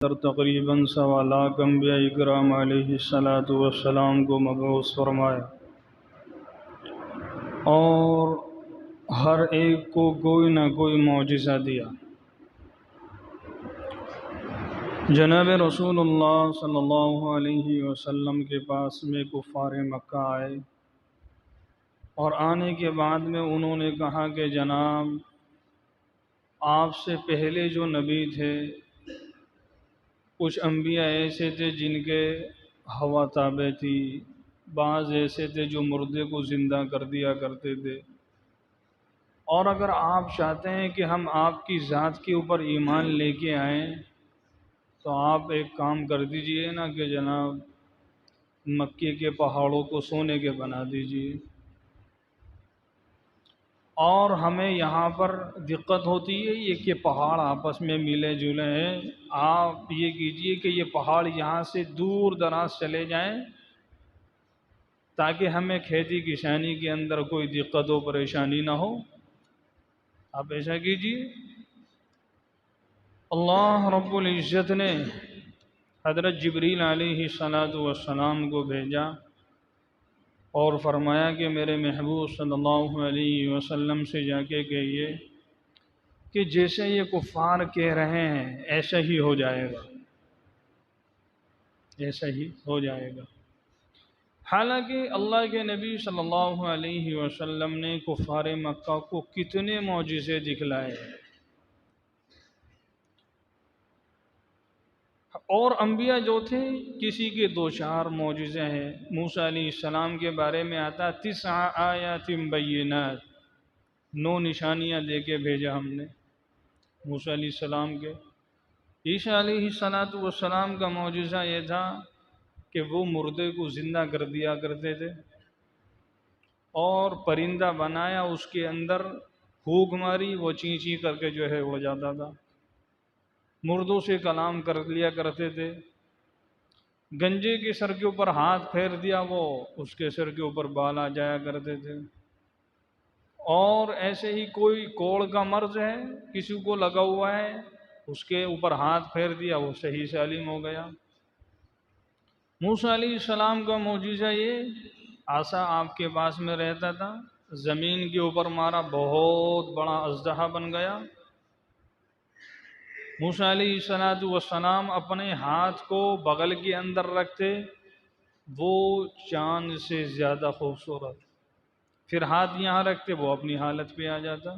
در تقریباً 1.25 انبیاء اکرام علیہ السلام کو مبعوث فرمایا اور ہر ایک کو کوئی نہ کوئی معجزہ دیا۔ جناب رسول اللہ صلی اللہ علیہ وسلم کے پاس میں کفار مکہ آئے اور آنے کے بعد میں انہوں نے کہا کہ جناب آپ سے پہلے جو نبی تھے کچھ انبیاء ایسے تھے جن کے ہوا تابع تھی، بعض ایسے تھے جو مردے کو زندہ کر دیا کرتے تھے، اور اگر آپ چاہتے ہیں کہ ہم آپ کی ذات کے اوپر ایمان لے کے آئیں تو آپ ایک کام کر دیجئے نا کہ جناب مکے کے پہاڑوں کو سونے کے بنا دیجئے، اور ہمیں یہاں پر دقت ہوتی ہے یہ کہ پہاڑ آپس میں ملے جلے ہیں، آپ یہ کیجئے کہ یہ پہاڑ یہاں سے دور دراز چلے جائیں تاکہ ہمیں کھیتی کسانی کے اندر کوئی دقت و پریشانی نہ ہو۔ آپ ایسا کیجئے۔ اللہ رب العزت نے حضرت جبریل علیہ السلام کو بھیجا اور فرمایا کہ میرے محبوب صلی اللہ علیہ وسلم سے جا کے کہیے کہ جیسے یہ کفار کہہ رہے ہیں ایسا ہی ہو جائے گا، ایسا ہی ہو جائے گا۔ حالانکہ اللہ کے نبی صلی اللہ علیہ وسلم نے کفار مکہ کو کتنے معجزے دکھلائے ہیں، اور انبیاء جو تھے کسی کے 2-4 معجزے ہیں۔ موسیٰ علیہ السلام کے بارے میں آتا 9 آیات بینات، 9 نشانیاں دے کے بھیجا ہم نے موسیٰ علیہ السلام کے۔ عیسیٰ علیہ السلام کا معجزہ یہ تھا کہ وہ مردے کو زندہ کر دیا کرتے تھے، اور پرندہ بنایا اس کے اندر پھونک ماری وہ چیں چیں کر کے جو ہے ہو جاتا تھا، مردوں سے کلام کر لیا کرتے تھے، گنجے کے سر کے اوپر ہاتھ پھیر دیا وہ اس کے سر کے اوپر بال آ جایا کرتے تھے، اور ایسے ہی کوئی کوڑ کا مرض ہے کسی کو لگا ہوا ہے اس کے اوپر ہاتھ پھیر دیا وہ صحیح سالم ہو گیا۔ موسیٰ علیہ السلام کا معجزہ یہ عصا آپ کے پاس میں رہتا تھا، زمین کے اوپر مارا بہت بڑا اژدہا بن گیا۔ موسیٰ علیہ السلام اپنے ہاتھ کو بغل کے اندر رکھتے وہ چاند سے زیادہ خوبصورت، پھر ہاتھ یہاں رکھتے وہ اپنی حالت پہ آ جاتا۔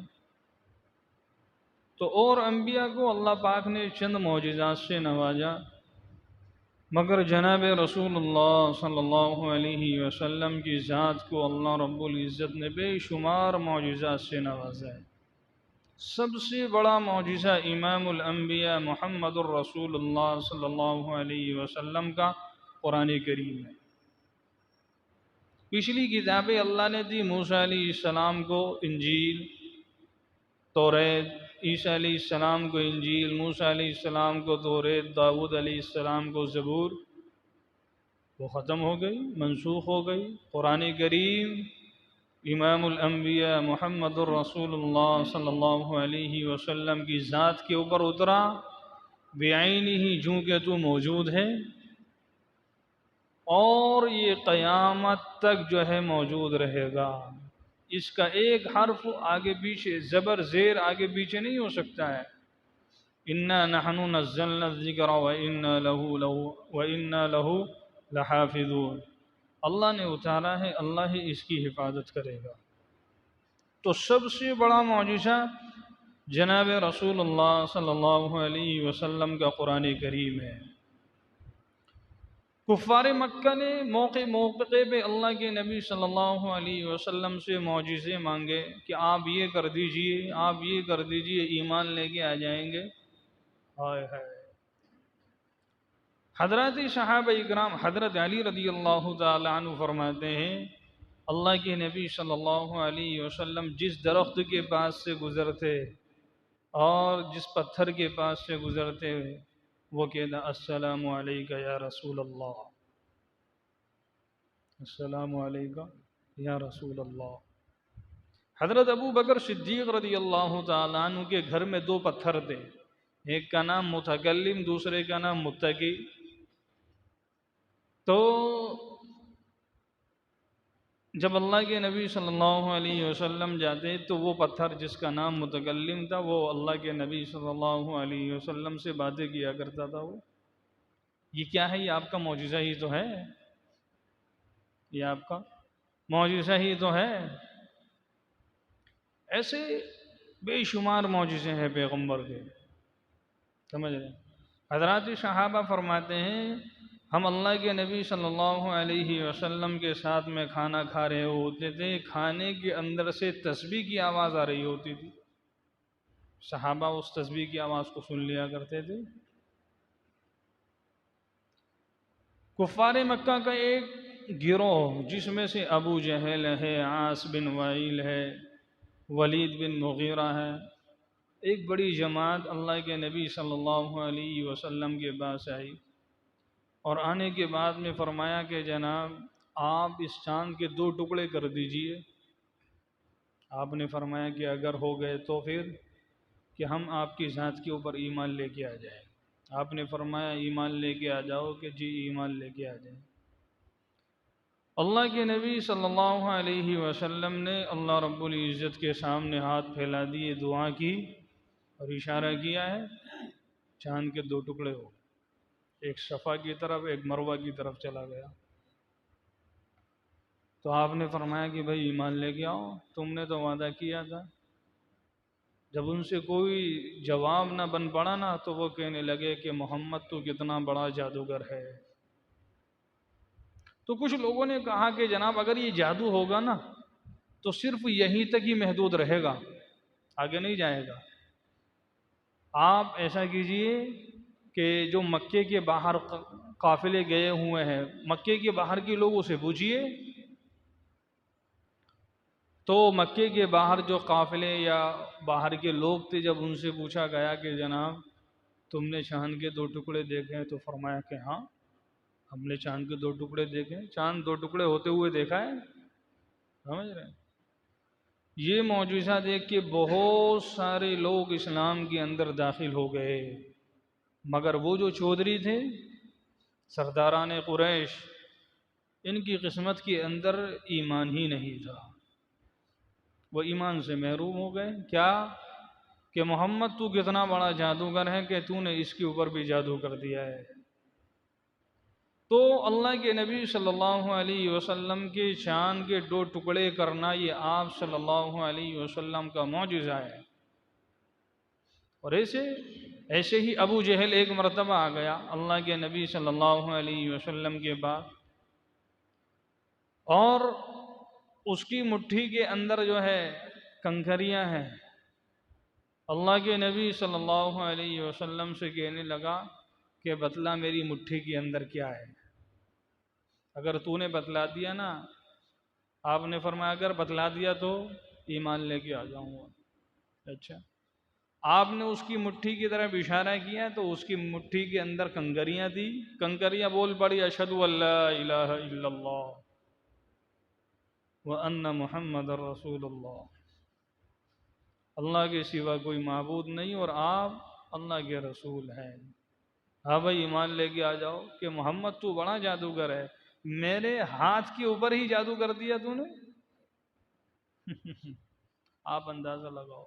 تو اور انبیاء کو اللہ پاک نے چند معجزات سے نوازا، مگر جناب رسول اللہ صلی اللہ علیہ وسلم کی ذات کو اللہ رب العزت نے بے شمار معجزات سے نوازا ہے۔ سب سے بڑا معجزہ امام الانبیاء محمد الرسول اللہ صلی اللہ علیہ وسلم کا قرآن کریم ہے۔ پچھلی کتابیں اللہ نے دی موسیٰ علیہ السلام کو انجیل، توریت، عیسیٰ علیہ السلام کو انجیل، موسیٰ علیہ السلام کو توریت، داؤد علیہ السلام کو زبور، وہ ختم ہو گئی، منسوخ ہو گئی۔ قرآن کریم امام الانبیاء محمد الرسول اللہ صلی اللہ علیہ وسلم کی ذات کے اوپر اترا بعینہ جوں کہ تو موجود ہے، اور یہ قیامت تک جو ہے موجود رہے گا۔ اس کا ایک حرف آگے پیچھے، زبر زیر آگے پیچھے نہیں ہو سکتا ہے۔ انا نحن نزلنا الذکر وانا لہ لحافظون، اللہ نے اتارا ہے، اللہ ہی اس کی حفاظت کرے گا۔ تو سب سے بڑا معجزہ جناب رسول اللہ صلی اللہ علیہ وسلم کا قرآن کریم ہے۔ کفار مکہ نے موقع پہ اللہ کے نبی صلی اللہ علیہ وسلم سے معجزے مانگے کہ آپ یہ کر دیجئے، آپ یہ کر دیجئے، ایمان لے کے آ جائیں گے۔ ہائے ہائے، حضرات صحابہ اکرام، حضرت علی رضی اللہ تعالی عنہ فرماتے ہیں اللہ کے نبی صلی اللہ علیہ وسلم جس درخت کے پاس سے گزرتے اور جس پتھر کے پاس سے گزرتے وہ کہتا السلام علیکہ یا رسول اللہ، السلام علیکہ یا رسول اللہ۔ حضرت ابو بکر صدیق رضی اللہ تعالیٰ عنہ کے گھر میں 2 پتھر تھے، ایک کا نام متکلم، دوسرے کا نام متقی۔ تو جب اللہ کے نبی صلی اللہ علیہ وسلم جاتے تو وہ پتھر جس کا نام متکلم تھا وہ اللہ کے نبی صلی اللہ علیہ وسلم سے باتیں کیا کرتا تھا۔ وہ یہ کیا ہے؟ یہ آپ کا معجزہ ہی تو ہے، یہ آپ کا معجزہ ہی تو ہے۔ ایسے بے شمار معجزے ہیں پیغمبر کے، سمجھ رہے ہیں؟ حضرات صحابہ فرماتے ہیں ہم اللہ کے نبی صلی اللہ علیہ وسلم کے ساتھ میں کھانا کھا رہے ہوتے تھے، کھانے کے اندر سے تسبیح کی آواز آ رہی ہوتی تھی، صحابہ اس تسبیح کی آواز کو سن لیا کرتے تھے۔ کفار مکہ کا ایک گروہ جس میں سے ابو جہل ہے، عاص بن وائل ہے، ولید بن مغیرہ ہے، ایک بڑی جماعت اللہ کے نبی صلی اللہ علیہ وسلم کے پاس آئی، اور آنے کے بعد میں فرمایا کہ جناب آپ اس چاند کے 2 ٹکڑے کر دیجئے۔ آپ نے فرمایا کہ اگر ہو گئے تو پھر کہ ہم آپ کی ذات کے اوپر ایمان لے کے آ جائیں۔ آپ نے فرمایا ایمان لے کے آ جاؤ، کہ جی ایمان لے کے آ جائیں۔ اللہ کے نبی صلی اللہ علیہ وسلم نے اللہ رب العزت کے سامنے ہاتھ پھیلا دیے، دعا کی اور اشارہ کیا ہے، چاند کے 2 ٹکڑے ہو، ایک صفا کی طرف ایک مروہ کی طرف چلا گیا۔ تو آپ نے فرمایا کہ بھائی ایمان لے کے آؤ، تم نے تو وعدہ کیا تھا۔ جب ان سے کوئی جواب نہ بن پڑا نا تو وہ کہنے لگے کہ محمد تو کتنا بڑا جادوگر ہے۔ تو کچھ لوگوں نے کہا کہ جناب اگر یہ جادو ہوگا نا تو صرف یہیں تک ہی محدود رہے گا، آگے نہیں جائے گا۔ آپ ایسا کیجئے کہ جو مکے کے باہر قافلے گئے ہوئے ہیں، مکے کے باہر کے لوگوں سے پوچھئے، تو مکے کے باہر جو قافلے یا باہر کے لوگ تھے، جب ان سے پوچھا گیا کہ جناب تم نے چاند کے 2 ٹکڑے دیکھے ہیں، تو فرمایا کہ ہاں ہم نے چاند کے 2 ٹکڑے دیکھے ہیں، چاند 2 ٹکڑے ہوتے ہوئے دیکھا ہے، سمجھ رہے ہیں؟ یہ معجزہ دیکھ کے بہت سارے لوگ اسلام کے اندر داخل ہو گئے، مگر وہ جو چودھری تھے سرداران قریش، ان کی قسمت کے اندر ایمان ہی نہیں تھا، وہ ایمان سے محروم ہو گئے۔ کیا کہ محمد تو کتنا بڑا جادوگر ہے کہ تو نے اس کے اوپر بھی جادو کر دیا ہے۔ تو اللہ کے نبی صلی اللہ علیہ وسلم کے چاند کے 2 ٹکڑے کرنا یہ آپ صلی اللہ علیہ وسلم کا معجزہ ہے۔ اور ایسے ہی ابو جہل ایک مرتبہ آ گیا اللہ کے نبی صلی اللہ علیہ وسلم کے بعد، اور اس کی مٹھی کے اندر جو ہے کنکریاں ہیں۔ اللہ کے نبی صلی اللہ علیہ وسلم سے کہنے لگا کہ بتلا میری مٹھی کے اندر کیا ہے، اگر تو نے بتلا دیا نا، آپ نے فرمایا اگر بتلا دیا تو ایمان لے کے آ جاؤں گا۔ اچھا، آپ نے اس کی مٹھی کی طرف اشارہ کیا تو اس کی مٹھی کے اندر کنکریاں تھی، کنکریاں بول پڑی اشہد ان لا الہ الا اللہ وان محمد رسول اللہ، اللہ کے سوا کوئی معبود نہیں اور آپ اللہ کے رسول ہیں۔ ہاں بھائی ایمان لے کے آ جاؤ کہ محمد تو بڑا جادوگر ہے، میرے ہاتھ کے اوپر ہی جادو کر دیا تو نے۔ آپ اندازہ لگاؤ۔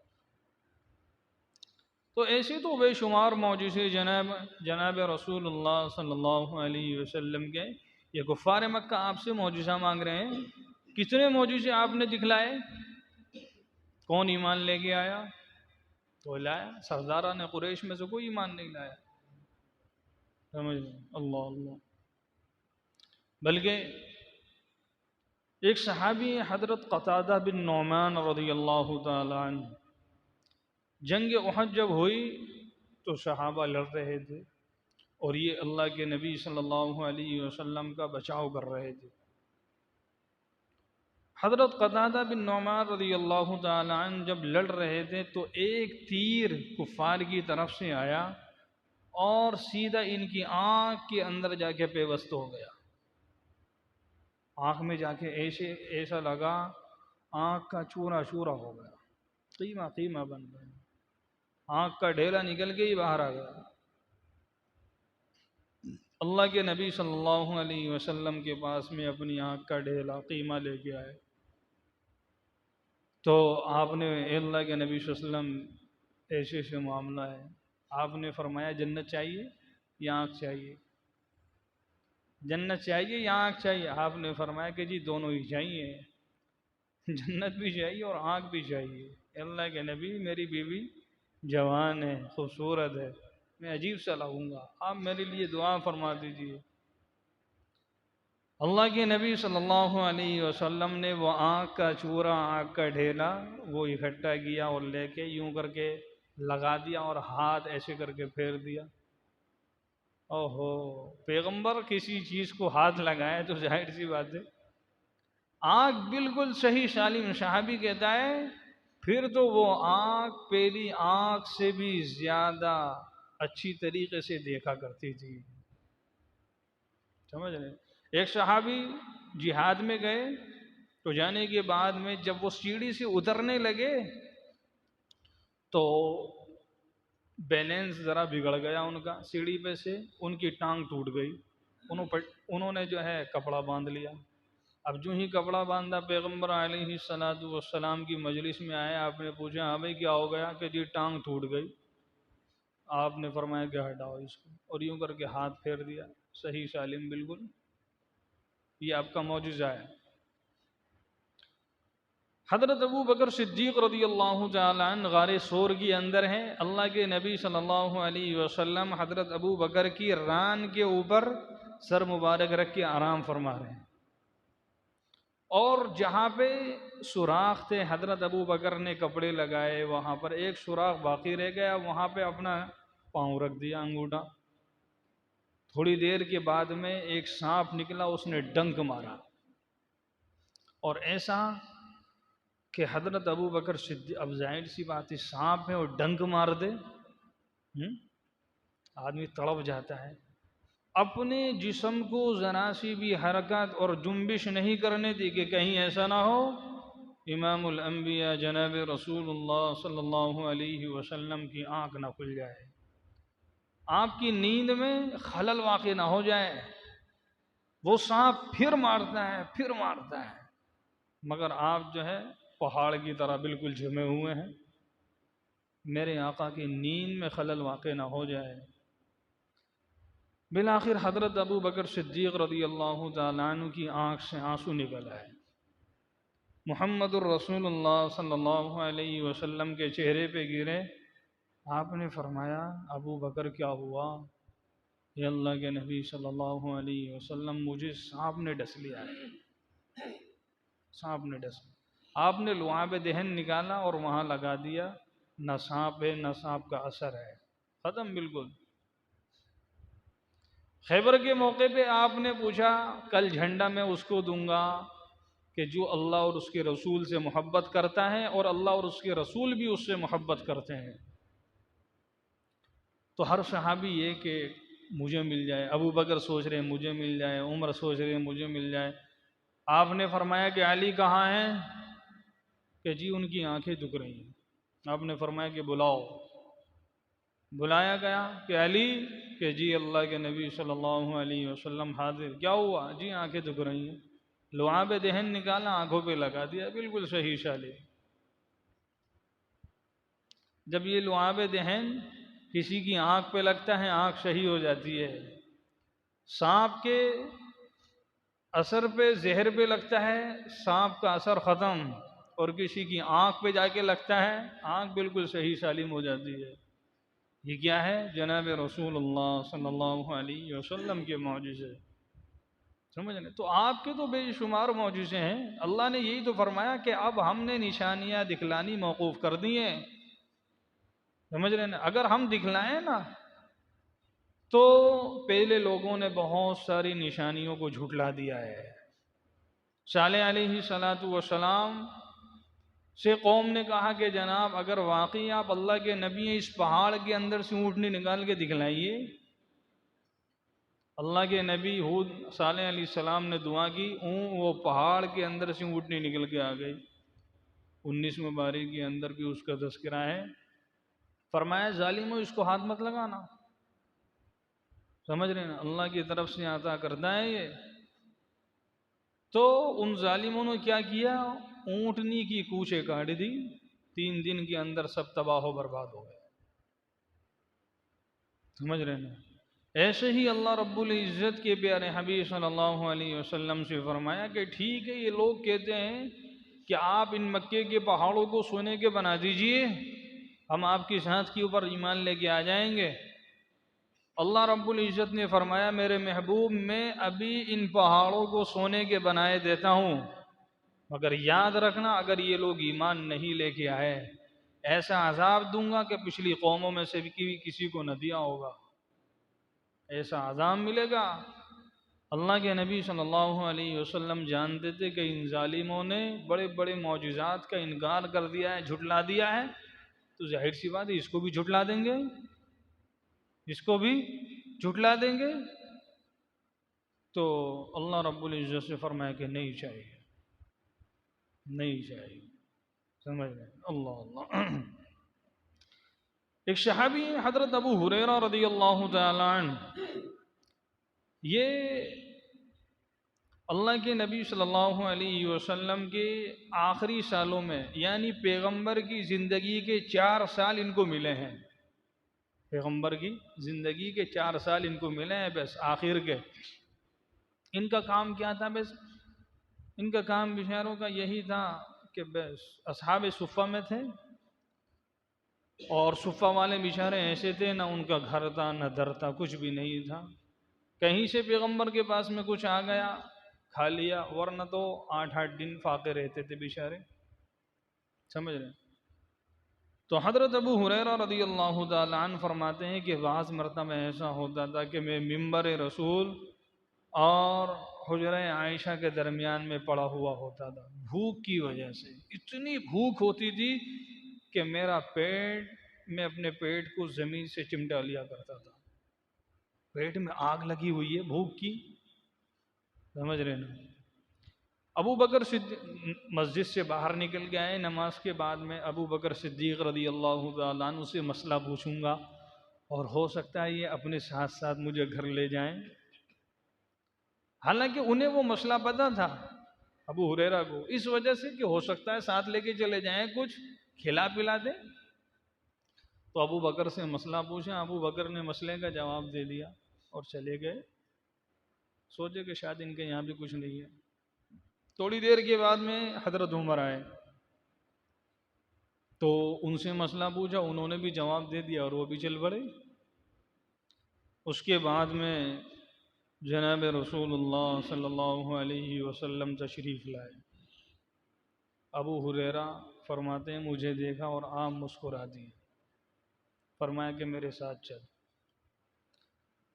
تو ایسے تو بے شمار معجزے جناب رسول اللہ صلی اللہ علیہ وسلم کے۔ یہ کفار مکہ آپ سے معجزہ مانگ رہے ہیں، کتنے معجزے آپ نے دکھلائے، کون ایمان لے کے آیا؟ تو لایا سرداران قریش میں سے کوئی ایمان نہیں لایا، سمجھ لیں؟ اللہ اللہ۔ بلکہ ایک صحابی حضرت قتادہ بن نعمان رضی اللہ تعالی عنہ، جنگ احد جب ہوئی تو صحابہ لڑ رہے تھے اور یہ اللہ کے نبی صلی اللہ علیہ وسلم کا بچاؤ کر رہے تھے۔ حضرت قتادہ بن نعمان رضی اللہ تعالی عنہ جب لڑ رہے تھے تو ایک تیر کفار کی طرف سے آیا اور سیدھا ان کی آنکھ کے اندر جا کے پیوست ہو گیا، آنکھ میں جا کے ایسا لگا آنکھ کا چورا چورا ہو گیا، قیمہ قیمہ بن گیا۔ آنکھ کا ڈھیلا نکل کے ہی باہر آ گیا۔ اللہ کے نبی صلی اللہ علیہ وسلم کے پاس میں اپنی آنکھ کا ڈھیلا قیمہ لے کے آئے، تو آپ نے، اے اللہ کے نبی صلی اللہ علیہ وسلم ایسے ایسے معاملہ ہے، آپ نے فرمایا جنت چاہیے یا آنکھ چاہیے؟ جنت چاہیے یا آنکھ چاہیے؟ آپ نے فرمایا کہ جی دونوں ہی چاہیے، جنت بھی چاہیے اور آنکھ بھی چاہیے۔ اے اللہ کے نبی میری بیوی جوان ہے، خوبصورت ہے، میں عجیب سا لگوں گا، آپ میرے لیے دعا فرما دیجئے۔ اللہ کے نبی صلی اللہ علیہ وسلم نے وہ آنکھ کا چورا، آنکھ کا ڈھیلا وہ اکٹھا کیا اور لے کے یوں کر کے لگا دیا اور ہاتھ ایسے کر کے پھیر دیا۔ اوہو، پیغمبر کسی چیز کو ہاتھ لگائے تو ظاہر سی بات ہے آنکھ بالکل صحیح سالم۔ صحابی کہتا ہے پھر تو وہ آنکھ پہلی آنکھ سے بھی زیادہ اچھی طریقے سے دیکھا کرتی تھی، سمجھ رہے؟ ایک صحابی جہاد میں گئے تو جانے کے بعد میں جب وہ سیڑھی سے اترنے لگے تو بیلنس ذرا بگڑ گیا ان کا، سیڑھی پہ سے ان کی ٹانگ ٹوٹ گئی، انہوں نے جو ہے کپڑا باندھ لیا۔ اب جو ہی کپڑا باندھا پیغمبر علیہ الصلوۃ والسلام کی مجلس میں آئے، آپ نے پوچھا ہاں بھائی کیا ہو گیا؟ کہ جی ٹانگ ٹوٹ گئی۔ آپ نے فرمایا کہ ہٹاؤ اس کو، اور یوں کر کے ہاتھ پھیر دیا، صحیح سالم بالکل۔ یہ آپ کا معجزہ ہے۔ حضرت ابو بکر صدیق رضی اللہ تعالیٰ عنہ غار سور کے اندر ہیں، اللہ کے نبی صلی اللہ علیہ وسلم حضرت ابو بکر کی ران کے اوپر سر مبارک رکھ کے آرام فرما رہے ہیں، اور جہاں پہ سوراخ تھے حضرت ابو بکر نے کپڑے لگائے، وہاں پر ایک سوراخ باقی رہ گیا، وہاں پہ اپنا پاؤں رکھ دیا، انگوٹھا۔ تھوڑی دیر کے بعد میں ایک سانپ نکلا، اس نے ڈنک مارا، اور ایسا کہ حضرت ابو بکر صدیق، اب ظاہر سی بات ہے سانپ ہے اور ڈنک مار دے، آدمی تڑپ جاتا ہے۔ اپنے جسم کو ذرا سی بھی حرکت اور جنبش نہیں کرنے دی کہ کہیں ایسا نہ ہو امام الانبیاء جناب رسول اللہ صلی اللہ علیہ وسلم کی آنکھ نہ کھل جائے، آپ کی نیند میں خلل واقع نہ ہو جائے۔ وہ سانپ پھر مارتا ہے، پھر مارتا ہے، مگر آپ جو ہے پہاڑ کی طرح بالکل جمے ہوئے ہیں، میرے آقا کی نیند میں خلل واقع نہ ہو جائے۔ بالآخر حضرت ابو بکر صدیق رضی اللہ تعالیٰ عنہ کی آنکھ سے آنسو نکل آئے، محمد الرسول اللہ صلی اللہ علیہ وسلم کے چہرے پہ گرے۔ آپ نے فرمایا ابو بکر کیا ہوا؟ یا اللہ کے نبی صلی اللہ علیہ وسلم مجھے سانپ نے ڈس لیا ہے، سانپ نے ڈس لیا۔ آپ نے لعاب دہن نکالا اور وہاں لگا دیا، نہ سانپ ہے نہ سانپ کا اثر ہے، ختم بالکل۔ خیبر کے موقع پہ آپ نے پوچھا کل جھنڈا میں اس کو دوں گا کہ جو اللہ اور اس کے رسول سے محبت کرتا ہے اور اللہ اور اس کے رسول بھی اس سے محبت کرتے ہیں۔ تو ہر صحابی یہ کہ مجھے مل جائے، ابو بکر سوچ رہے ہیں مجھے مل جائے، عمر سوچ رہے ہیں مجھے مل جائے۔ آپ نے فرمایا کہ علی کہاں ہیں؟ کہ جی ان کی آنکھیں دکھ رہی ہیں۔ آپ نے فرمایا کہ بلاؤ۔ بلایا گیا کہ علی، کہ جی اللہ کے نبی صلی اللہ علیہ وسلم حاضر۔ کیا ہوا؟ جی آنکھیں دکھ رہی ہیں۔ لعاب دہن نکالا، آنکھوں پہ لگا دیا، بالکل صحیح سالم۔ جب یہ لعاب دہن کسی کی آنکھ پہ لگتا ہے آنکھ صحیح ہو جاتی ہے۔ سانپ کے اثر پہ، زہر پہ لگتا ہے، سانپ کا اثر ختم، اور کسی کی آنکھ پہ جا کے لگتا ہے آنکھ بالکل صحیح سالم ہو جاتی ہے۔ یہ کیا ہے؟ جناب رسول اللہ صلی اللہ علیہ وسلم کے معجزے، سمجھ لیں؟ تو آپ کے تو بے شمار معجزے ہیں، اللہ نے یہی تو فرمایا کہ اب ہم نے نشانیاں دکھلانی موقوف کر دی ہیں، سمجھ رہے ہیں؟ اگر ہم دکھلائیں نا تو پہلے لوگوں نے بہت ساری نشانیوں کو جھٹلا دیا ہے۔ صالح علیہ الصلوۃ والسلام سے قوم نے کہا کہ جناب اگر واقعی آپ اللہ کے نبی ہیں، اس پہاڑ کے اندر سے اونٹنی نکال کے دکھلائیے۔ اللہ کے نبی ہود صالح علیہ السلام نے دعا کی، وہ پہاڑ کے اندر سے اونٹنی نکل کے آ گئی۔ 19 مبارک کے اندر بھی اس کا تذکرہ ہے فرمایا ظالموں اس کو ہاتھ مت لگانا، سمجھ رہے ہیں نا، اللہ کی طرف سے عطا کرتا ہے یہ۔ تو ان ظالموں نے کیا کیا، اونٹنی کی کوچیں کاٹ دی، 3 دن کے اندر سب تباہ و برباد ہو گئے، سمجھ رہے ہیں۔ ایسے ہی اللہ رب العزت کے پیارے حبیب صلی اللہ علیہ وسلم سے فرمایا کہ ٹھیک ہے، یہ لوگ کہتے ہیں کہ آپ ان مکے کے پہاڑوں کو سونے کے بنا دیجئے، ہم آپ کی ذات کے اوپر ایمان لے کے آ جائیں گے۔ اللہ رب العزت نے فرمایا میرے محبوب میں ابھی ان پہاڑوں کو سونے کے بنائے دیتا ہوں، مگر یاد رکھنا اگر یہ لوگ ایمان نہیں لے کے آئے، ایسا عذاب دوں گا کہ پچھلی قوموں میں سے بھی کسی کو نہ دیا ہوگا، ایسا عذاب ملے گا۔ اللہ کے نبی صلی اللہ علیہ وسلم جانتے تھے کہ ان ظالموں نے بڑے بڑے معجزات کا انکار کر دیا ہے، جھٹلا دیا ہے، تو ظاہر سی بات ہے اس کو بھی جھٹلا دیں گے، اس کو بھی جھٹلا دیں گے۔ تو اللہ رب العزت سے فرمایا کہ نہیں چاہیے، نہیں چاہیے، سمجھ رہے ہیں؟ اللہ اللہ۔ ایک صحابی حضرت ابو ہریرہ رضی اللہ تعالیٰ عنہ، یہ اللہ کے نبی صلی اللہ علیہ وسلم کے آخری سالوں میں، یعنی پیغمبر کی زندگی کے 4 سال ان کو ملے ہیں، پیغمبر کی زندگی کے 4 سال ان کو ملے ہیں، بس آخر کے۔ ان کا کام کیا تھا؟ بس ان کا کام بیچاروں کا یہی تھا کہ بس اصحاب صفہ میں تھے، اور صفہ والے بیچارے ایسے تھے، نہ ان کا گھر تھا نہ در تھا، کچھ بھی نہیں تھا، کہیں سے پیغمبر کے پاس میں کچھ آ گیا کھا لیا، ورنہ تو 8 دن فاقے رہتے تھے بیچارے، سمجھ رہے ہیں۔ تو حضرت ابو ہریرہ رضی اللہ تعالیٰ عنہ فرماتے ہیں کہ بعض مرتبہ ایسا ہوتا تھا کہ میں ممبر رسول اور حجرہ عائشہ کے درمیان میں پڑا ہوا ہوتا تھا، بھوک کی وجہ سے اتنی بھوک ہوتی تھی کہ میرا پیٹ، میں اپنے پیٹ کو زمین سے چمٹا لیا کرتا تھا، پیٹ میں آگ لگی ہوئی ہے بھوک کی، سمجھ رہے نا۔ ابو بکر صدیق مسجد سے باہر نکل کے آئے، نماز کے بعد میں ابو بکر صدیق رضی اللہ تعالیٰ عنہ سے مسئلہ پوچھوں گا، اور ہو سکتا ہے یہ اپنے ساتھ ساتھ مجھے گھر لے جائیں۔ حالانکہ انہیں وہ مسئلہ پتہ تھا ابو ہریرہ کو، اس وجہ سے کہ ہو سکتا ہے ساتھ لے کے چلے جائیں، کچھ کھلا پلا دیں۔ تو ابو بکر سے مسئلہ پوچھا، ابو بکر نے مسئلے کا جواب دے دیا اور چلے گئے، سوچے کہ شاید ان کے یہاں بھی کچھ نہیں ہے۔ تھوڑی دیر کے بعد میں حضرت عمر آئے، تو ان سے مسئلہ پوچھا، انہوں نے بھی جواب دے دیا اور وہ بھی چل پڑے۔ اس کے بعد میں جناب رسول اللہ صلی اللہ علیہ وسلم تشریف لائے۔ ابو ہریرہ فرماتے ہیں مجھے دیکھا اور آپ مسکرا دیے، فرمایا کہ میرے ساتھ چل۔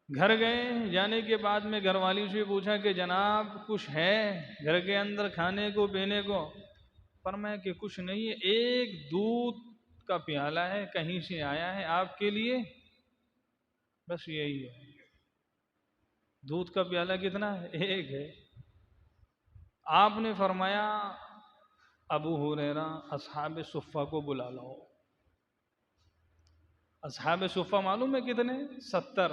گھر گئے، جانے کے بعد میں گھر والی سے پوچھا کہ جناب کچھ ہے گھر کے اندر کھانے کو پینے کو؟ فرمایا کہ کچھ نہیں ہے، ایک دودھ کا پیالہ ہے، کہیں سے آیا ہے آپ کے لیے، بس یہی ہے۔ دودھ کا پیالہ کتنا ہے؟ ایک ہے۔ آپ نے فرمایا ابو ہریرہ اصحاب صفہ کو بلا لاؤ۔ اصحاب صفہ معلوم ہے کتنے؟ 70،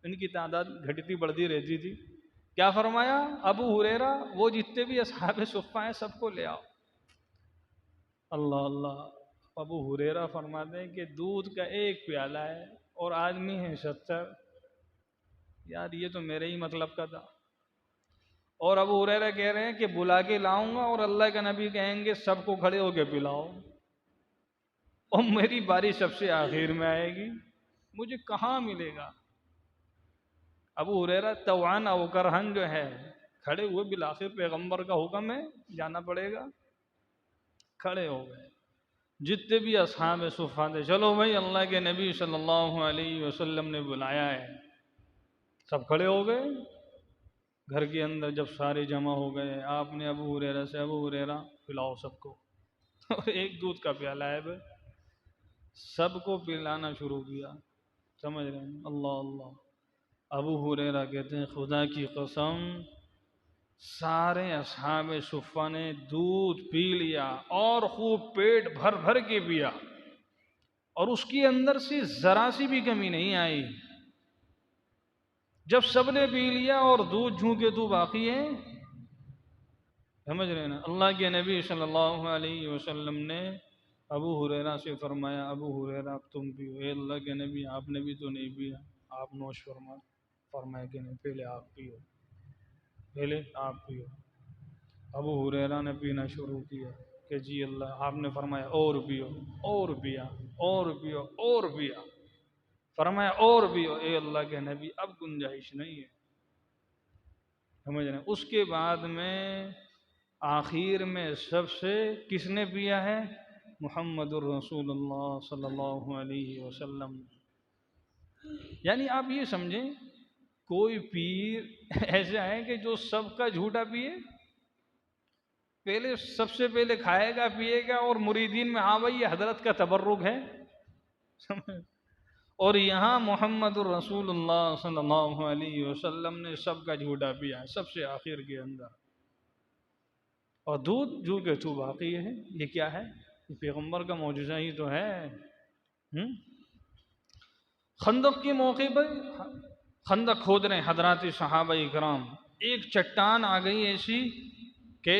ان کی تعداد گھٹتی بڑھتی رہتی تھی۔ کیا فرمایا؟ ابو ہریرہ وہ جتنے بھی اصحاب صفہ ہیں سب کو لے آؤ۔ اللہ اللہ۔ ابو ہریرہ فرماتے ہیں کہ دودھ کا ایک پیالہ ہے اور آدمی ہیں 70، یار یہ تو میرے ہی مطلب کا تھا۔ اور ابو ہریرہ کہہ رہے ہیں کہ بلا کے لاؤں گا، اور اللہ کے نبی کہیں گے سب کو کھڑے ہو کے پلاؤ، اور میری باری سب سے آخر میں آئے گی، مجھے کہاں ملے گا؟ ابو ہریرہ توان او کرہن جو ہے، کھڑے ہوئے، بالآخر پیغمبر کا حکم ہے جانا پڑے گا، کھڑے ہو گئے جتنے بھی اصحاب صفہ تھے، چلو بھائی اللہ کے نبی صلی اللہ علیہ وسلم نے بلایا ہے، سب کھڑے ہو گئے۔ گھر کے اندر جب سارے جمع ہو گئے، آپ نے ابو ہریرہ سے، ابو ہریرہ پلاؤ سب کو، اور ایک دودھ کا پیالہ ہے بھائی، سب کو پلانا شروع کیا، سمجھ رہے ہیں؟ اللہ اللہ۔ ابو ہریرہ کہتے ہیں خدا کی قسم سارے اصحاب صفہ نے دودھ پی لیا اور خوب پیٹ بھر بھر کے پیا، اور اس کے اندر سے ذرا سی بھی کمی نہیں آئی. جب سب نے پی لیا اور دودھ جھوں کے تو باقی ہے. سمجھ رہے نا. اللہ کے نبی صلی اللہ علیہ وسلم نے ابو ہریرہ سے فرمایا ابو ہریرہ اب تم پیو. اے اللہ کے نبی آپ نے بھی تو نہیں پیا. آپ نوش فرمایا کہ نہیں پہلے آپ پیو، پہلے آپ پیو. ابو ہریرہ نے پینا شروع کیا کہ جی اللہ. آپ نے فرمایا اور پیو، اور پیا، اور پیو، اور پیا. فرمایا اور پیو. اے اللہ کے نبی اب گنجائش نہیں ہے. سمجھ رہے ہیں. اس کے بعد میں آخر میں سب سے کس نے پیا ہے؟ محمد الرسول اللہ صلی اللہ علیہ وسلم. یعنی آپ یہ سمجھیں کوئی پیر ایسا ہے کہ جو سب کا جھوٹا پیے، پہلے سب سے پہلے کھائے گا پیے گا اور مریدین میں ہاں بھائی یہ حضرت کا تبرک ہے. اور یہاں محمد الرسول اللہ صلی اللہ علیہ وسلم نے سب کا جھوٹا پیا سب سے آخر کے اندر، اور دودھ جو کہ تو باقی ہے. یہ کیا ہے؟ یہ پیغمبر کا معجزہ ہی تو ہے. خندق کے موقع پر خندق کھود رہے حضرات صحابہ کرام. ایک چٹان آ گئی ایسی کہ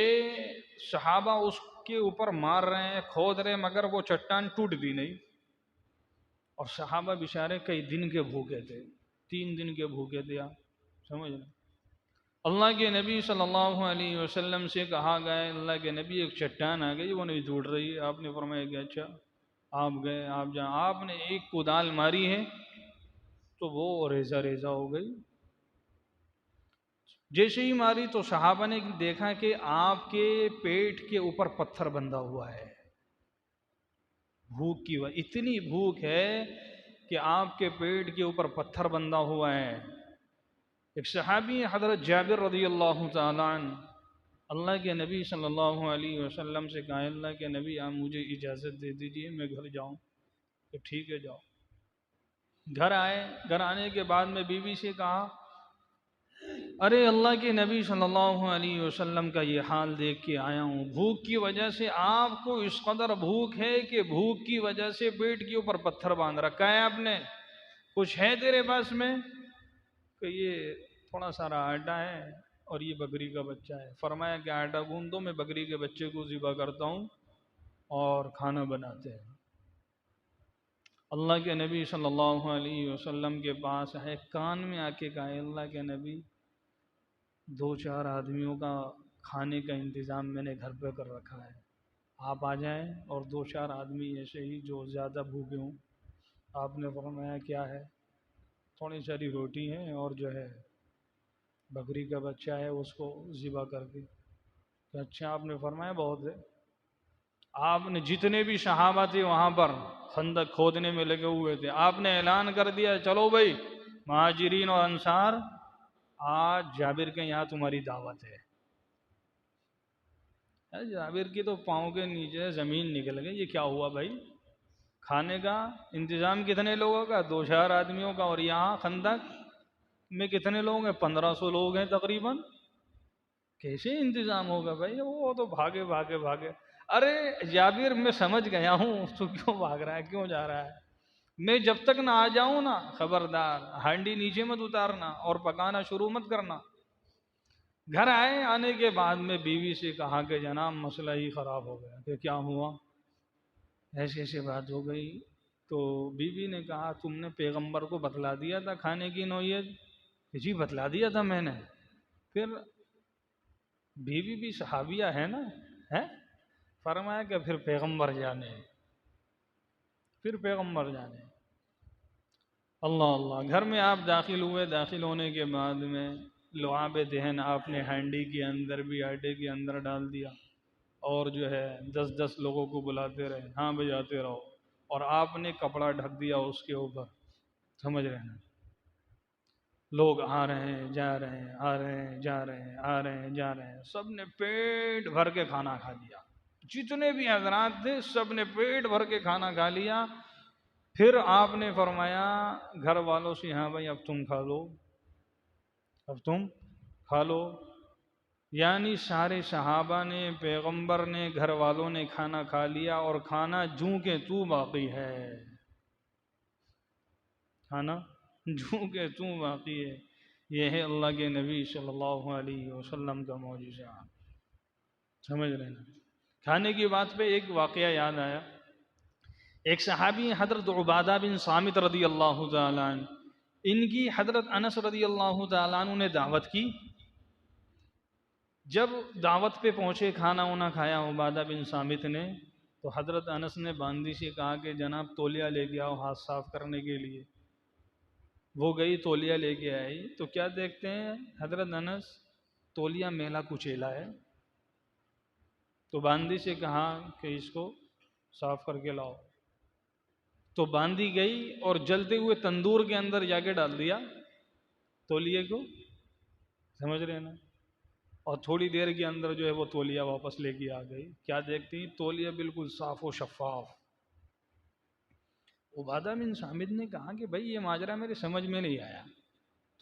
صحابہ اس کے اوپر مار رہے ہیں، کھود رہے، مگر وہ چٹان ٹوٹتی نہیں. اور صحابہ بیچارے کئی دن کے بھوکے تھے، 3 دن کے بھوکے تھے. آپ سمجھ رہے. اللہ کے نبی صلی اللہ علیہ وسلم سے کہا گیا اللہ کے نبی ایک چٹان آ گئی وہ نہیں ٹوٹ رہی. آپ نے فرمایا کہ اچھا. آپ گئے، آپ جہاں آپ نے ایک کدال ماری ہے تو وہ ریزہ ریزہ ہو گئی. جیسے ہی ماری تو صحابہ نے دیکھا کہ آپ کے پیٹ کے اوپر پتھر بندھا ہوا ہے. بھوک کی وجہ، اتنی بھوک ہے کہ آپ کے پیٹ کے اوپر پتھر بندھا ہوا ہے. ایک صحابی حضرت جابر رضی اللہ تعالیٰ عنہ اللہ کے نبی صلی اللہ علیہ وسلم سے کہا اللہ کے نبی آپ مجھے اجازت دے دیجئے میں گھر جاؤں. کہ ٹھیک ہے جاؤ. گھر آئے. گھر آنے کے بعد میں بیوی سے کہا ارے اللہ کے نبی صلی اللہ علیہ وسلم کا یہ حال دیکھ کے آیا ہوں، بھوک کی وجہ سے آپ کو اس قدر بھوک ہے کہ بھوک کی وجہ سے پیٹ کے اوپر پتھر باندھ رکھا ہے آپ نے. کچھ ہے تیرے پاس میں؟ کہ یہ تھوڑا سارا آٹا ہے اور یہ بکری کا بچہ ہے. فرمایا کہ آٹا گوندھ دو، میں بکری کے بچے کو ذبح کرتا ہوں اور کھانا بناتے ہیں. اللہ کے نبی صلی اللہ علیہ وسلم کے پاس ہے، کان میں آ کے کہا اللہ کے نبی 2-4 آدمیوں کا کھانے کا انتظام میں نے گھر پہ کر رکھا ہے، آپ آ جائیں اور 2-4 آدمی ایسے ہی جو زیادہ بھوکے ہوں. آپ نے فرمایا کیا ہے؟ تھوڑی ساری روٹی ہے اور جو ہے بکری کا بچہ ہے اس کو ذبح کر کے. تو اچھا. آپ نے فرمایا بہت ہے. آپ نے جتنے بھی صحابہ تھے وہاں پر خندق کھودنے میں لگے ہوئے تھے، آپ نے اعلان کر دیا چلو بھائی مہاجرین اور انصار آج جابر کے یہاں تمہاری دعوت ہے. جابر کی تو پاؤں کے نیچے زمین نکل گئی. یہ کیا ہوا بھائی؟ کھانے کا انتظام کتنے لوگوں کا؟ 2-4 آدمیوں کا. اور یہاں خندق میں کتنے لوگ ہیں؟ 1500 لوگ ہیں تقریباً. کیسے انتظام ہوگا بھائی؟ وہ تو بھاگے بھاگے بھاگے. ارے جابر میں سمجھ گیا ہوں تو کیوں بھاگ رہا ہے، کیوں جا رہا ہے. میں جب تک نہ آ جاؤں نا خبردار ہانڈی نیچے مت اتارنا اور پکانا شروع مت کرنا. گھر آئے. آنے کے بعد میں بیوی سے کہا کہ جناب مسئلہ ہی خراب ہو گیا. کہ کیا ہوا؟ ایسے ایسے بات ہو گئی. تو بیوی نے کہا تم نے پیغمبر کو بتلا دیا تھا کھانے کی نوعیت؟ کہ جی بتلا دیا تھا میں نے. پھر بیوی بھی صحابیہ ہے نا، ہے. فرمایا کہ پھر پیغمبر جانے، پھر پیغمبر جانے. اللہ اللہ. گھر میں آپ داخل ہوئے. داخل ہونے کے بعد میں لعاب دہن آپ نے ہانڈی کے اندر بھی آٹے کے اندر ڈال دیا اور جو ہے 10 لوگوں کو بلاتے رہے، ہاں بھائی آتے رہو. اور آپ نے کپڑا ڈھک دیا اس کے اوپر. سمجھ رہے ہیں. لوگ آ رہے ہیں جا رہے ہیں، آ رہے ہیں جا رہے ہیں، آ رہے ہیں جا رہے ہیں. سب نے پیٹ بھر کے کھانا کھا لیا. جتنے بھی حضرات تھے سب نے پیٹ بھر کے کھانا کھا لیا. پھر آپ نے فرمایا گھر والوں سے ہاں بھائی اب تم کھا لو، اب تم کھا لو. یعنی سارے صحابہ نے، پیغمبر نے، گھر والوں نے کھانا کھا لیا اور کھانا جوں کہ تو باقی ہے. کھانا جو کہ توں باقی ہے۔ یہ ہے اللہ کے نبی صلی اللہ علیہ وسلم کا معجزہ، سمجھ رہے نا۔ کھانے کی بات پہ ایک واقعہ یاد آیا۔ ایک صحابی حضرت عبادہ بن صامت رضی اللہ تعالیٰ عنہ، ان کی حضرت انس رضی اللہ تعالیٰ عنہ نے دعوت کی۔ جب دعوت پہ پہنچے، کھانا وانا کھایا عبادہ بن صامت نے، تو حضرت انس نے باندی سے کہا کہ جناب تولیہ لے کے آؤ ہاتھ صاف کرنے کے لیے۔ وہ گئی، تولیہ لے کے آئی، تو کیا دیکھتے ہیں حضرت انس، تولیہ میلا کچیلا ہے۔ تو باندی سے کہا کہ اس کو صاف کر کے لاؤ۔ تو باندی گئی اور جلتے ہوئے تندور کے اندر جا کے ڈال دیا تولیے کو، سمجھ رہے ہیں نا، اور تھوڑی دیر کے اندر جو ہے وہ تولیہ واپس لے کے آ گئی۔ کیا دیکھتی ہیں؟ تولیہ بالکل صاف و شفاف۔ عبادہ بن صامت نے کہا کہ بھائی یہ ماجرا میرے سمجھ میں نہیں آیا،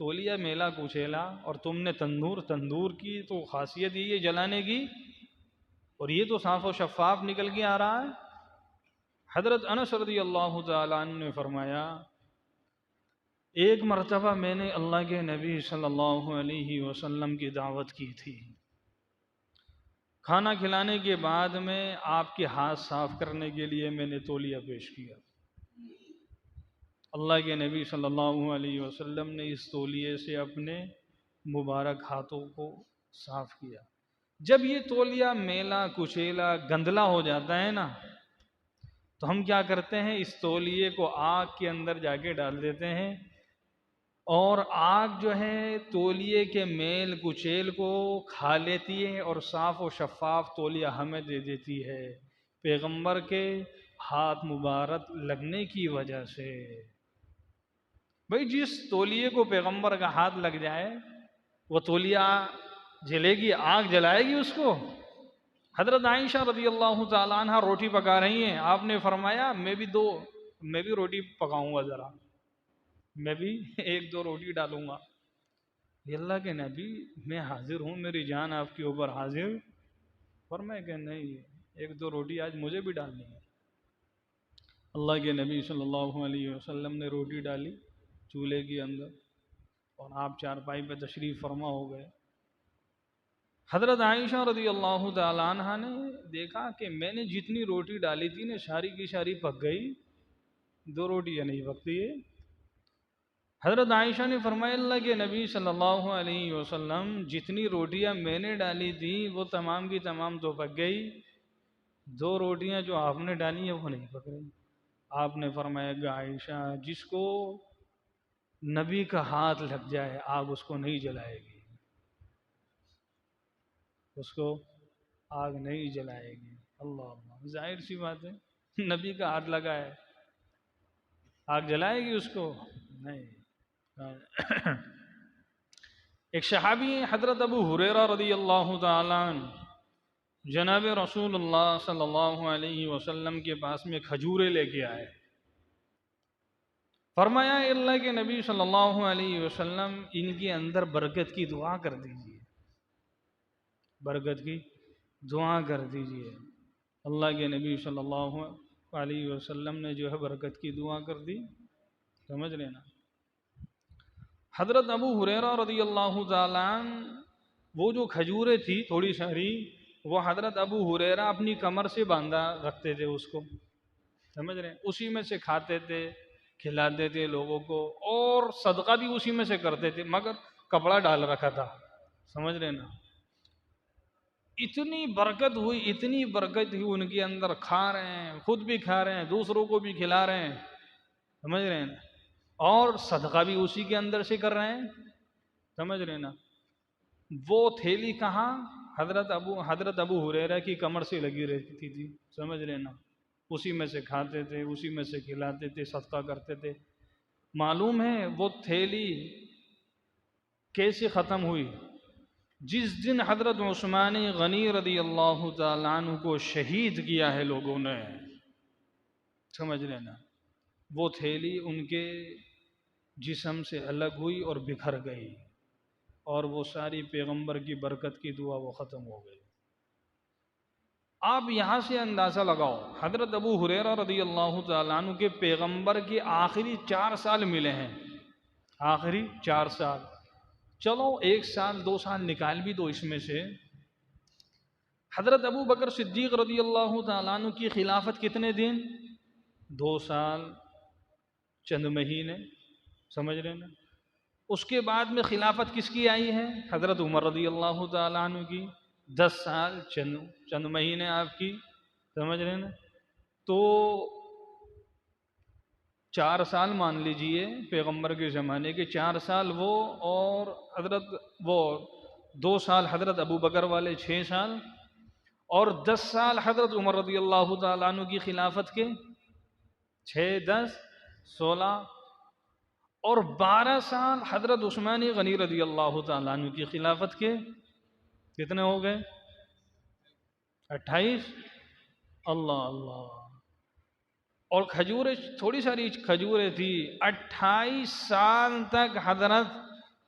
تولیہ میلا کچیلا اور تم نے تندور کی تو خاصیت یہ ہے جلانے کی، اور یہ تو صاف و شفاف نکل کے آ رہا ہے۔ حضرت انس رضی اللہ تعالیٰ عنہ نے فرمایا، ایک مرتبہ میں نے اللہ کے نبی صلی اللہ علیہ وسلم کی دعوت کی تھی، کھانا کھلانے کے بعد میں آپ کے ہاتھ صاف کرنے کے لیے میں نے تولیہ پیش کیا۔ اللہ کے نبی صلی اللہ علیہ وسلم نے اس تولیے سے اپنے مبارک ہاتھوں کو صاف کیا۔ جب یہ تولیہ میلا کچیلا گندلا ہو جاتا ہے نا، تو ہم کیا کرتے ہیں، اس تولیے کو آگ کے اندر جا کے ڈال دیتے ہیں، اور آگ جو ہے تولیے کے میل کچیل کو کھا لیتی ہے اور صاف و شفاف تولیہ ہمیں دے دیتی ہے، پیغمبر کے ہاتھ مبارک لگنے کی وجہ سے۔ بھئی جس تولیے کو پیغمبر کا ہاتھ لگ جائے وہ تولیہ جلے گی، آگ جلائے گی اس کو؟ حضرت عائشہ رضی اللہ تعالیٰ عنہ روٹی پکا رہی ہیں، آپ نے فرمایا میں بھی روٹی پکاؤں گا، ذرا میں بھی ایک دو روٹی ڈالوں گا۔ یہ اللہ کے نبی میں حاضر ہوں، میری جان آپ کے اوپر حاضر، فرمایا کہ نہیں، ایک دو روٹی آج مجھے بھی ڈالنی ہے۔ اللہ کے نبی صلی اللہ علیہ وسلم نے روٹی ڈالی چولہے کے اندر، اور آپ چارپائی پہ تشریف فرما ہو گئے۔ حضرت عائشہ رضی اللہ تعالیٰ عنہ نے دیکھا کہ میں نے جتنی روٹی ڈالی تھی نا ساری کی ساری پک گئی، دو روٹیاں نہیں پکتی ہے۔ حضرت عائشہ نے فرمایا اللہ کے نبی صلی اللہ علیہ وسلم جتنی روٹیاں میں نے ڈالی تھی وہ تمام کی تمام تو پک گئی، دو روٹیاں جو آپ نے ڈالی ہیں وہ نہیں پک رہی۔ آپ نے فرمایا کہ عائشہ جس کو نبی کا ہاتھ لگ جائے آگ اس کو نہیں جلائے گی، اس کو آگ نہیں جلائے گی۔ اللہ، ظاہر سی بات ہے، نبی کا ہاتھ لگا ہے، آگ جلائے گی اس کو؟ نہیں۔ ایک صحابی حضرت ابو ہریرہ رضی اللہ تعالیٰ عنہ جناب رسول اللہ صلی اللہ علیہ وسلم کے پاس میں کھجورے لے کے آئے، فرمایا اللہ کے نبی صلی اللہ علیہ وسلم ان کے اندر برکت کی دعا کر دیجئے، برکت کی دعا کر دیجئے۔ اللہ کے نبی صلی اللہ علیہ وسلم نے جو ہے برکت کی دعا کر دی، سمجھ لینا۔ حضرت ابو ہریرہ رضی اللہ تعالیٰ عنہ وہ جو کھجورے تھی تھوڑی ساری، وہ حضرت ابو ہریرہ اپنی کمر سے باندھا رکھتے تھے اس کو، سمجھ رہے ہیں، اسی میں سے کھاتے تھے، کھلاتے تھے لوگوں کو، اور صدقہ بھی اسی میں سے کرتے تھے، مگر کپڑا ڈال رکھا تھا، سمجھ رہے نا۔ اتنی برکت ہوئی، اتنی برکت ہوئی ان کے اندر، کھا رہے ہیں، خود بھی کھا رہے ہیں، دوسروں کو بھی کھلا رہے ہیں، سمجھ رہے ہیں نا، اور صدقہ بھی اسی کے اندر سے کر رہے ہیں، سمجھ رہے نا۔ وہ تھیلی کہاں؟ حضرت ابو ہریرہ کی کمر سے لگی رہتی تھی، سمجھ رہے نا، اسی میں سے کھاتے تھے، اسی میں سے کھلاتے تھے، صدقہ کرتے تھے۔ معلوم ہے وہ تھیلی کیسے ختم ہوئی؟ جس دن حضرت عثمان غنی رضی اللہ تعالیٰ عنہ کو شہید کیا ہے لوگوں نے، سمجھ لینا، وہ تھیلی ان کے جسم سے الگ ہوئی اور بکھر گئی، اور وہ ساری پیغمبر کی برکت کی دعا وہ ختم ہو گئی۔ آپ یہاں سے اندازہ لگاؤ، حضرت ابو ہریرہ رضی اللہ تعالیٰ عنہ کے پیغمبر کے آخری 4 سال ملے ہیں، آخری 4 سال، چلو 1 سال 2 سال نکال بھی دو اس میں سے۔ حضرت ابو بکر صدیق رضی اللہ تعالیٰ عنہ کی خلافت کتنے دن؟ 2 سال چند مہینے، سمجھ رہے نا؟ اس کے بعد میں خلافت کس کی آئی ہے؟ حضرت عمر رضی اللہ تعالیٰ عنہ کی، 10 سال چند مہینے آپ کی، سمجھ رہے نا؟ تو 4 سال مان لیجئے پیغمبر کے زمانے کے، 4 سال وہ، اور وہ 2 سال حضرت ابو بکر والے 6 سال، اور 10 سال حضرت عمر رضی اللہ تعالیٰ عنہ کی خلافت کے، 6 10 16، اور 12 سال حضرت عثمان غنی رضی اللہ تعالیٰ عنہ کی خلافت کے، کتنے ہو گئے؟ 28۔ اللہ اللہ، اور کھجوریں، تھوڑی ساری کھجوریں تھی، 28 سال تک حضرت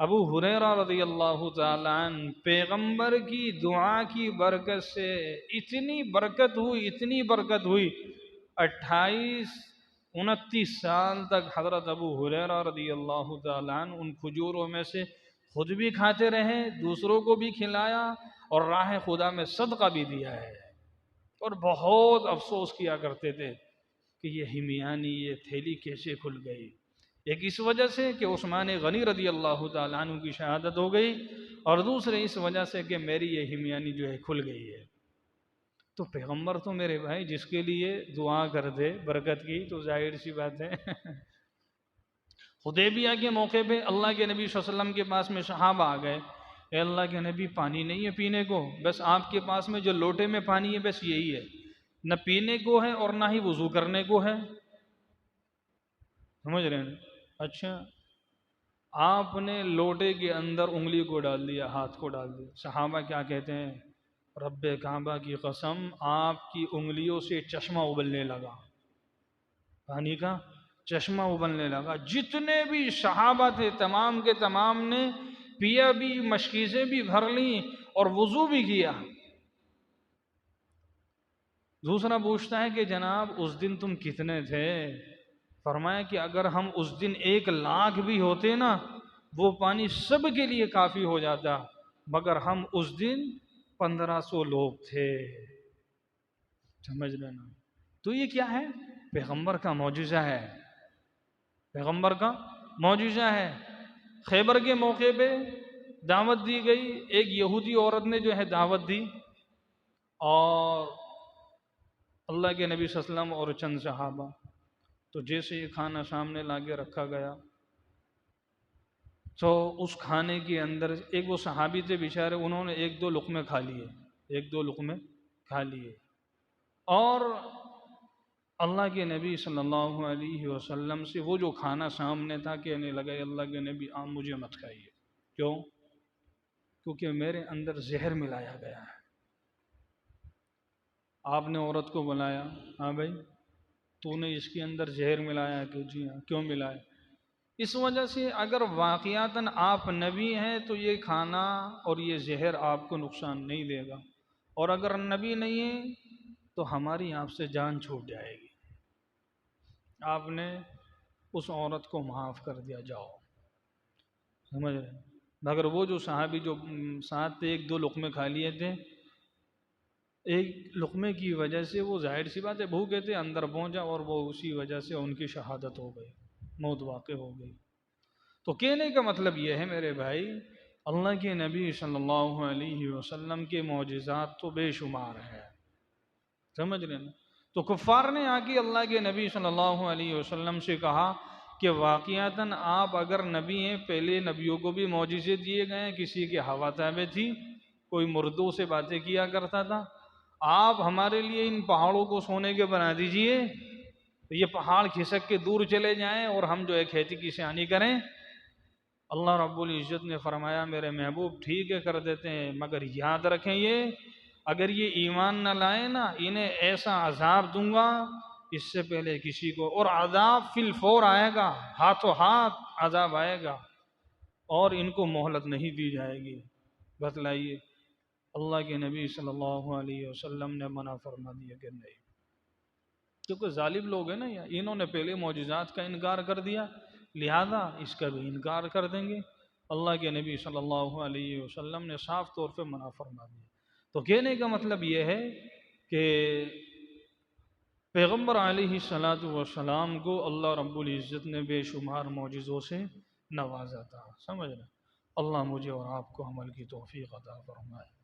ابو ہریرہ رضی اللہ تعالیٰ عنہ پیغمبر کی دعا کی برکت سے اتنی برکت ہوئی، اتنی برکت ہوئی، 28 29 سال تک حضرت ابو ہریرہ رضی اللہ تعالیٰ عنہ ان کھجوروں میں سے خود بھی کھاتے رہے، دوسروں کو بھی کھلایا، اور راہ خدا میں صدقہ بھی دیا ہے، اور بہت افسوس کیا کرتے تھے کہ یہ ہمیانی، یہ تھیلی کیسے کھل گئی؟ ایک اس وجہ سے کہ عثمان غنی رضی اللہ تعالیٰ عنہ کی شہادت ہو گئی، اور دوسرے اس وجہ سے کہ میری یہ ہمیانی جو ہے کھل گئی ہے۔ تو پیغمبر تو میرے بھائی جس کے لیے دعا کر دے برکت کی، تو ظاہر سی بات ہے۔ حدیبیہ کے موقع پہ اللہ کے نبی صلی اللہ علیہ وسلم کے پاس میں صحابہ آ گئے، اے اللہ کے نبی پانی نہیں ہے پینے کو، بس آپ کے پاس میں جو لوٹے میں پانی ہے بس یہی ہے، نہ پینے کو ہے اور نہ ہی وضو کرنے کو ہے، سمجھ رہے ہیں؟ اچھا، آپ نے لوٹے کے اندر انگلی کو ڈال دیا، ہاتھ کو ڈال دیا، صحابہ کیا کہتے ہیں؟ رب کعبہ کی قسم، آپ کی انگلیوں سے چشمہ ابلنے لگا، پانی کا چشمہ ابلنے لگا۔ جتنے بھی صحابہ تھے تمام کے تمام نے پیا بھی، مشکیزیں بھی بھر لیں اور وضو بھی کیا۔ دوسرا پوچھتا ہے کہ جناب اس دن تم کتنے تھے؟ فرمایا کہ اگر ہم اس دن 1,00,000 بھی ہوتے نا، وہ پانی سب کے لیے کافی ہو جاتا، مگر ہم اس دن 1500 لوگ تھے، سمجھ لینا۔ تو یہ کیا ہے؟ پیغمبر کا معجزہ ہے، پیغمبر کا معجزہ ہے۔ خیبر کے موقع پہ دعوت دی گئی، ایک یہودی عورت نے جو ہے دعوت دی، اور اللہ کے نبی صلی اللہ علیہ وسلم اور چند صحابہ، تو جیسے یہ کھانا سامنے لاگے رکھا گیا تو اس کھانے کے اندر ایک وہ صحابی تھے بیچارے، انہوں نے 1 2 لقمے کھا لیے، 1 2 لقمے کھا لیے، اور اللہ کے نبی صلی اللہ علیہ وسلم سے وہ جو کھانا سامنے تھا کہنے لگا، اللہ کے نبی آپ مجھے مت کھائیے، کیوں؟ کیونکہ میرے اندر زہر ملایا گیا ہے۔ آپ نے عورت کو بلایا، ہاں بھائی تو نے اس کے اندر زہر ملایا؟ کہ جی ہاں۔ کیوں ملایا؟ اس وجہ سے اگر واقعاتاً آپ نبی ہیں تو یہ کھانا اور یہ زہر آپ کو نقصان نہیں دے گا، اور اگر نبی نہیں ہے تو ہماری آپ سے جان چھوٹ جائے گی۔ آپ نے اس عورت کو معاف کر دیا، جاؤ، سمجھ رہے ہیں؟ مگر وہ جو صحابی جو ساتھ تھے 1 2 لقمے کھا لیے تھے، ایک لقمے کی وجہ سے وہ ظاہر سی بات ہے بھوکے تھے، اندر پہنچا اور وہ اسی وجہ سے ان کی شہادت ہو گئی، موت واقع ہو گئی۔ تو کہنے کا مطلب یہ ہے میرے بھائی، اللہ کے نبی صلی اللہ علیہ وسلم کے معجزات تو بے شمار ہیں، سمجھ رہے نا؟ تو کفار نے آ کے اللہ کے نبی صلی اللہ علیہ وسلم سے کہا کہ واقعاتاً آپ اگر نبی ہیں، پہلے نبیوں کو بھی معجزے دیے گئے ہیں، کسی کی ہوا تابع تھی، کوئی مردوں سے باتیں کیا کرتا تھا، آپ ہمارے لیے ان پہاڑوں کو سونے کے بنا دیجئے، تو یہ پہاڑ کھسک کے دور چلے جائیں اور ہم جو ہے کھیتی کی سیانی کریں۔ اللہ رب العزت نے فرمایا میرے محبوب ٹھیک ہے کر دیتے ہیں، مگر یاد رکھیں یہ اگر یہ ایمان نہ لائیں نا، انہیں ایسا عذاب دوں گا اس سے پہلے کسی کو، اور عذاب فی الفور آئے گا، ہاتھوں ہاتھ عذاب آئے گا، اور ان کو مہلت نہیں دی جائے گی۔ بتلائیے اللہ کے نبی صلی اللہ علیہ وسلم نے منع فرما دیا کہ نہیں، کیونکہ ظالم لوگ ہیں نا، انہوں نے پہلے معجزات کا انکار کر دیا، لہذا اس کا بھی انکار کر دیں گے۔ اللہ کے نبی صلی اللہ علیہ وسلم نے صاف طور پہ منع فرما دیا۔ تو کہنے کا مطلب یہ ہے کہ پیغمبر علیہ السلام کو اللہ رب العزت نے بے شمار معجزوں سے نوازا تھا، سمجھ رہے؟ اللہ مجھے اور آپ کو عمل کی توفیق عطا فرمائے۔